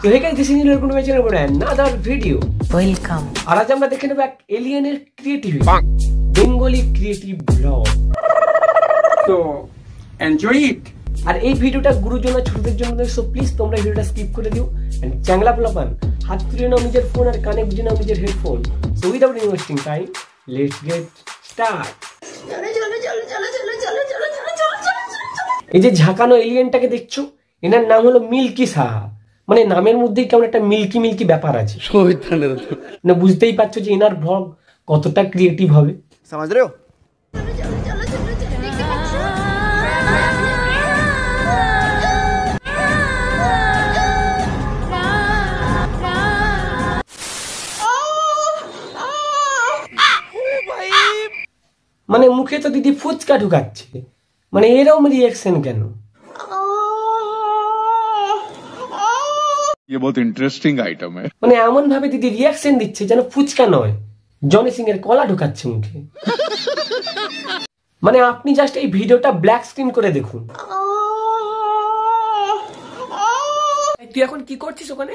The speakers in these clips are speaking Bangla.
So hey guys, this is Neil from my channel for another video. Welcome. আর আজ আমরা দেখে নেব এক এলিয়েনের creativity, Bengali creative blog. So enjoy it. আর এই ভিডিওটা গুরুজন আর ছোটদের জন্য, সো প্লিজ তোমরা ভিডিওটা স্কিপ করে দিও। এন্ড চ্যাংলা পোলাপান হাত তুলে নাও নিজের ফোন আর কানে গুঁজে নাও নিজের headphone. So without investing time, let's get start. এই যে ঝাঁকানো এলিয়েনটাকে দেখছো, এনার নাম হলো মিল্কি সাহা। মানে নামের মধ্যেই কেমন একটা মিল্কি মিল্কি ব্যাপার আছে। মানে বুঝতেই পারছো যে এনার ব্লগ কতটা ক্রিয়েটিভ হবে। समझ रहे हो? মানে মুখে তো দিদি ফুচকা ঢুকাচ্ছে, মানে এরকম রিয়াকশন কেন? ये बहुत इंटरेस्टिंग आइटम है। মানে এমন ভাবে দিদি রিয়াকশন দিচ্ছে যেন ফুচকা নয়, জনি সিং এর কলা ঢুকাচ্ছে মুখে। মানে আপনি জাস্ট এই ভিডিওটা ব্ল্যাক স্ক্রিন করে দেখুন। তুই এখন কি করছিস ওখানে?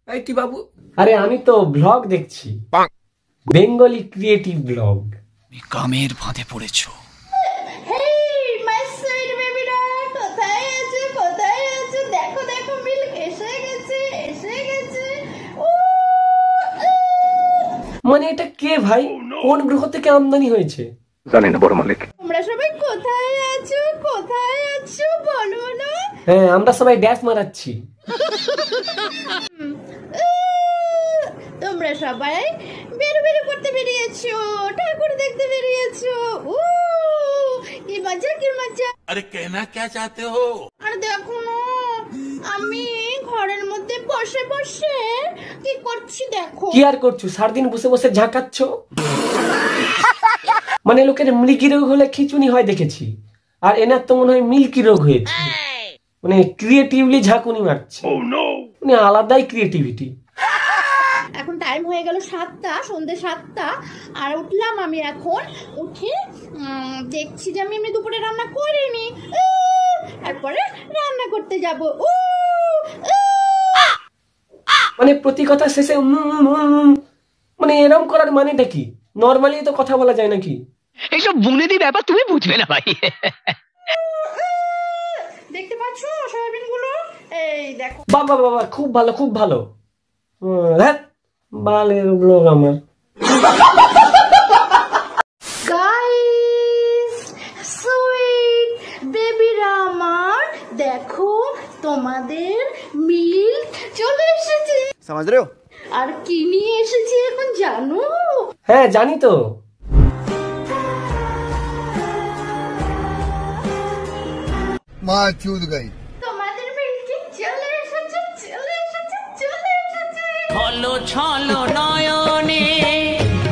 এই তুই বাবু। আরে আমি তো ব্লগ দেখছি, বেঙ্গলি ক্রিয়েটিভ ব্লগ। কামের ফাঁদে পড়েছো। মানে এটা কে ভাই? কোন গ্রহ থেকে আমদানি হয়েছে জানি না বড় মালিক। তোমরা সবাই কোথায় আছো? কোথায় আছো বলো না? হ্যাঁ, আমরা সবাই ড্যাশ মারাচ্ছি। তোমরা সবাই বেরু করতে বেরিয়েছো, ঠাকুর দেখতে বেরিয়েছো। কি মজা কি মজা। আরে কেনা কে চাতে হো? আর দেখো না, আমি ঘরের মধ্যে বসে বসে কি করছি দেখো। কি আর করছো? সারাদিন বসে বসে ঝাঁকাচ্ছ। মানে লোকের মৃগী রোগ হলে খিচুনি হয় দেখেছি, আর এনার তো মনে হয় মিল্কি রোগ হয়েছে। মানে ক্রিয়েটিভলি ঝাঁকুনি মারছে, মানে আলাদাই ক্রিয়েটিভিটি। এখন টাইম হয়ে গেল 7টা, সন্ধ্যে 7টা। আর উঠলাম আমি এখন। উঠে দেখছি যে আমি দুপুরে রান্না করিনি। তারপরে রান্না করতে যাব। মানে প্রতি কথা শেষে মানে এরম করার মানেটা কি? নরমালি তো কথা বলা যায় নাকি? এইসব বুনেদি ব্যাপার তুমি বুঝবে না ভাই। দেখতে পাচ্ছ সয়াবিন গুলো? এই দেখো। বাবা বাবা, খুব ভালো খুব ভালো। বালের ব্লগ আমার। গাইস, সুইট বেবিরা আমার, দেখো তোমাদের মিল্ক চলে এসেছে। समझ रहे हो? আর কি নিয়ে এসেছি এখন জানো? হ্যাঁ জানি তো। माँ चूद गई। তোমাদের মিল্ক চলে এসেছে, চলে এসেছে, চলে এসেছে। ছলো ছলো নয়নে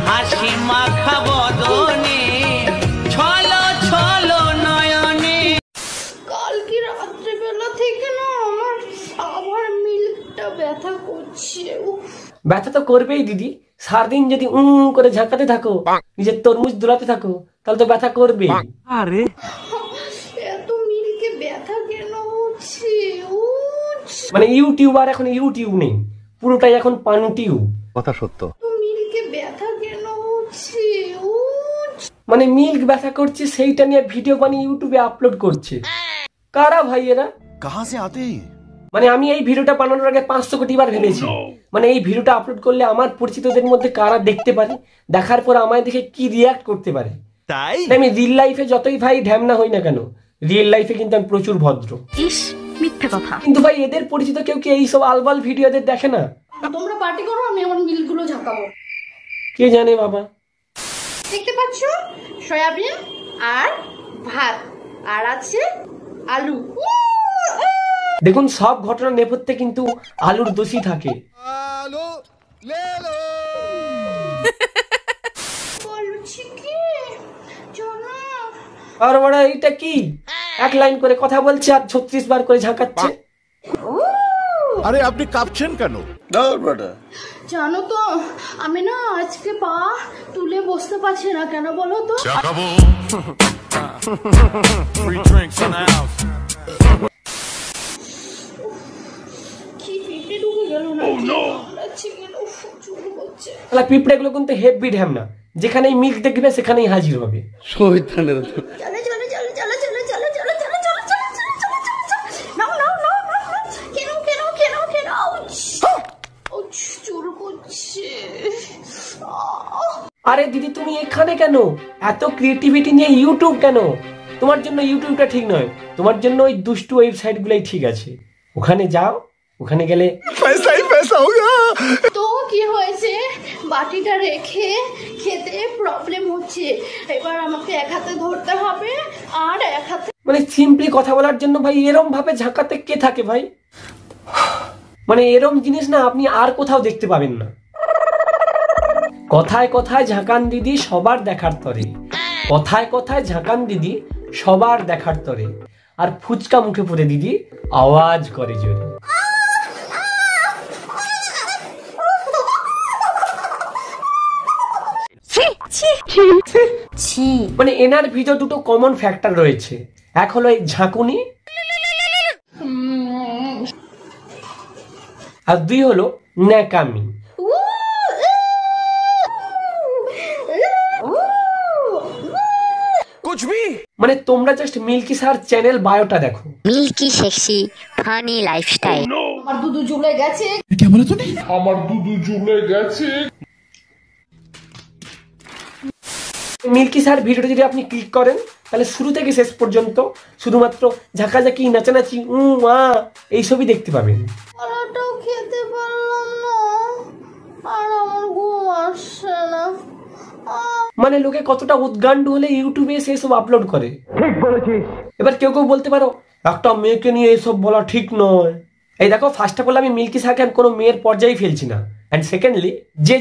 হাসি মাখা বদনে, ছলো ছলো নয়নে। কালকে রাত্রিবেলা থেকে না আমার আবার মিল্কটা ব্যথা করছে। ব্যথা তো করবেই দিদি। সারাদিন যদি করে ঝাঁকাতে থাকো, নিজের তরমুজ দোলাতে থাকো, তাহলে তো ব্যথা করবে। আরে এত মিল্কে ব্যথা কেন হচ্ছে? মানে ইউটিউবার এখন ইউটিউব নেই, পুরোটাই এখন পান টিউব। কথা সত্য। মিল্কে ব্যথা কেন হচ্ছে? মানে মিল্ক ব্যথা করছে, সেইটা নিয়ে ভিডিও বানিয়ে ইউটিউবে আপলোড করছে। কারা ভাই এরা? कहाँ से आते हैं? মানে আমি এই ভিডিওটা বানানোর আগে 500 কোটি বার ভেবেছি, মানে এই ভিডিওটা আপলোড করলে আমার পরিচিতদের মধ্যে কারা দেখতে পারে, দেখার পর আমায় দেখে কি রিয়াক্ট করতে পারে। তাই আমি রিয়েল লাইফে যতই ভাই ঢ্যামনা হই না কেন, রিয়েল লাইফে কিন্তু আমি প্রচুর ভদ্র। ইস, মিথ্যে কথা। কিন্তু ভাই এদের পরিচিত কেউ কি এইসব আলবাল ভিডিওদের দেখে না? তোমরা পার্টি করো, আমি আমার মিল্কগুলো ঝাঁকাবো। কে জানে বাবা। দেখতে পাচ্ছ সয়াবিন আর ভাত, আর আছে আলু। দেখুন, সব ঘটনার নেপথ্যে কিন্তু আলুর দোষী থাকে। आलू ले लो। বলছি কি জানো? আর বড় এইটা কি? এক লাইন করে কথা বলছে আর 36 বার করে ঝাঁকাচ্ছে। আরে আপনি কাঁপছেন কেন? জানো তো আমি না আজকে পা তুলে বসতে পারছি না, কেন বলো তো? গেল না কামড়াচ্ছে কেন চুল করছে তাহলে পিঁপড়েগুলো কিন্তু হেভি ঢ্যামনা, যেখানেই মিল্ক দেখবে সেখানেই হাজির হবে। চলো চলো চলো চলো চলো চলো চলো চলো চলো চলো চলো চলো চলো নাও নাও নাও নাও কেন কেন কেন কেন চুল করছে। আরে দিদি তুমি এখানে কেন? এত ক্রিয়েটিভিটি নিয়ে ইউটিউব কেন? তোমার জন্য ইউটিউবটা ঠিক নয়, তোমার জন্য ওই দুষ্টু ওয়েবসাইট গুলাই ঠিক আছে। ওখানে যাও, ওখানে গেলে তো কি হয়েছে, বাটিটা রেখে খেতে প্রবলেম হচ্ছে, এবার আমাকে এক হাতে ধরতে হবে আর এক হাতে মানে সিম্পলি কথা বলার জন্য ভাই এরম ভাবে ঝাঁকাতে কে থাকে ভাই? মানে এরম জিনিস না আপনি আর কোথাও দেখতে পাবেন না। কথায় কথায় ঝাঁকান দিদি সবার দেখার তরে, কথায় কথায় ঝাঁকান দিদি সবার দেখার তরে, আর ফুচকা মুখে পড়ে দিদি আওয়াজ করে জোরে। মানে এনার ভিতর দুটো কমন ফ্যাক্টর রয়েছে, এক হলো এই ঝাঁকুনি আর দুই হলো ন্যাকামি। মানে তোমরা জাস্ট মিল্কি স্যার চ্যানেল বায়োটা দেখো, মিল্কি সেক্সি ফানি লাইফস্টাইল। আমার দুধু ঝুলে গেছে। মিল্কি স্যার ভিডিওটা যদি আপনি ক্লিক করেন তাহলে শুরু থেকে শেষ পর্যন্ত শুধুমাত্র ঝাঁকাঝাঁকি নাচানাচি এইসবই দেখতে পাবেন। পরোটাও খেতে পারলাম না আর আমার ঘুম আসছে না। মানে লোকে কতটা উদ্গান্ড হলে ইউটিউবে এসে এসব আপলোড করে। ঠিক বলেছিস। এবার কেউ কেউ বলতে পারো একটা মেয়েকে নিয়ে এসব বলা ঠিক নয়। এই দেখো, ফার্স্ট অফ অল আমি মিল্কি স্যারকে আমি কোনো মেয়ের পর্যায়ে ফেলছি না, অ্যান্ড সেকেন্ডলি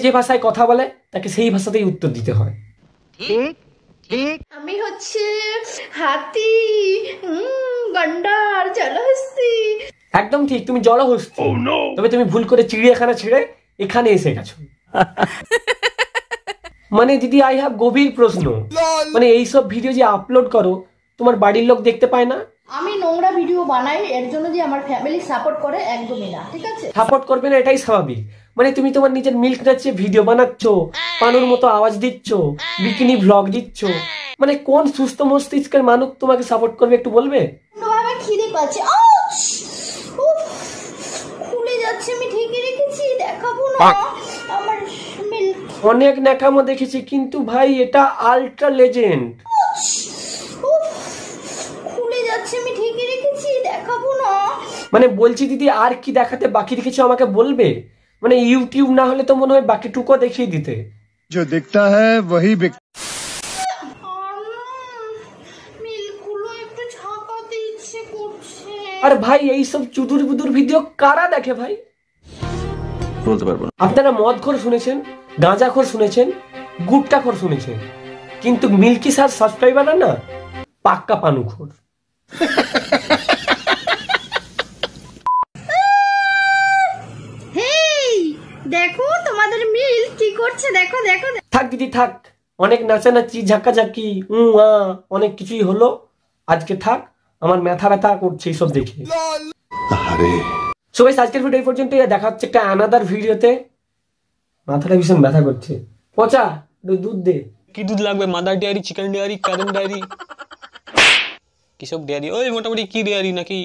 যে ভাষায় কথা বলে তাকে সেই ভাষাতেই উত্তর দিতে হয়। আমি হচ্ছে হাতি, গন্ডার, জলহস্তি। একদম ঠিক, তুমি জলহস্তি। তবে তুমি ভুল করে চিড়িয়াখানা ছেড়ে এখানে এসে গেছো। মানে দিদি আই হ্যাভ গভীর প্রশ্ন, মানে এইসব ভিডিও যে আপলোড করো তোমার বাড়ির লোক দেখতে পায় না? আমি নোংরা ভিডিও বানাই, এর জন্য যে আমার ফ্যামিলি সাপোর্ট করে একদমই না, ঠিক আছে? সাপোর্ট করবে না এটাই স্বাভাবিক। মানে তুমি তোমার নিজের মিল্ক নাচে ভিডিও বানাচ্ছ, পানুর মতো আওয়াজ দিচ্ছ, বিকিনি ভ্লগ দিচ্ছ, মানে কোন সুস্থ মস্তিষ্কের মানুষ তোমাকে সাপোর্ট করবে একটু বলবে? আমার খিদে পাচ্ছে, খুলে যাচ্ছে, আমি ঢেকে রেখেছি, দেখাবো না আমার মিল্ক। অনেক ন্যাকামো দেখেছি কিন্তু ভাই এটা আল্ট্রা লেজেন্ড। খুলে যাচ্ছে, আমি ঢেকে রেখেছি, দেখাবো না। মানে বলছি দিদি আর কি দেখাতে বাকি রেখেছো আমাকে বলবে? মানে ইউটিউব না হলে তো মনে হয় বাকিটুকু দেখিয়ে দিতে। जो दिखता है वही মিল্কগুলো একটু ঝাঁকাতে ইচ্ছে করছে। আর ভাই এইসব চুদুর বুদুর ভিডিও কারা দেখে ভাই? বলতে পারবো না। আপনারা মদখোর শুনেছেন, গাঁজাখোর শুনেছেন, গুটখাখোর শুনেছেন, কিন্তু মিল্কি স্যার সাবস্ক্রাইবার না পাক্কা পানুখোর। দেখো তোমাদের মিল কি করছে, দেখো দেখো। থাক দিদি থাক, অনেক নাচানাচি ঝাঁকাঝাঁকি অনেক কিছুই হলো, আজকে থাক, আমার মাথা ব্যথা করছে এইসব দেখে। সবাই আজকের ভিডিও এই পর্যন্ত, দেখা হচ্ছে একটা আনাদার ভিডিওতে। মাথাটা ভীষণ ব্যথা করছে। পচা দুধ দে। কি দুধ লাগবে? Mother dairy, chicken dairy, current dairy, কিসব ডেয়ারি? ওই মোটামুটি কি ডেয়ারি নাকি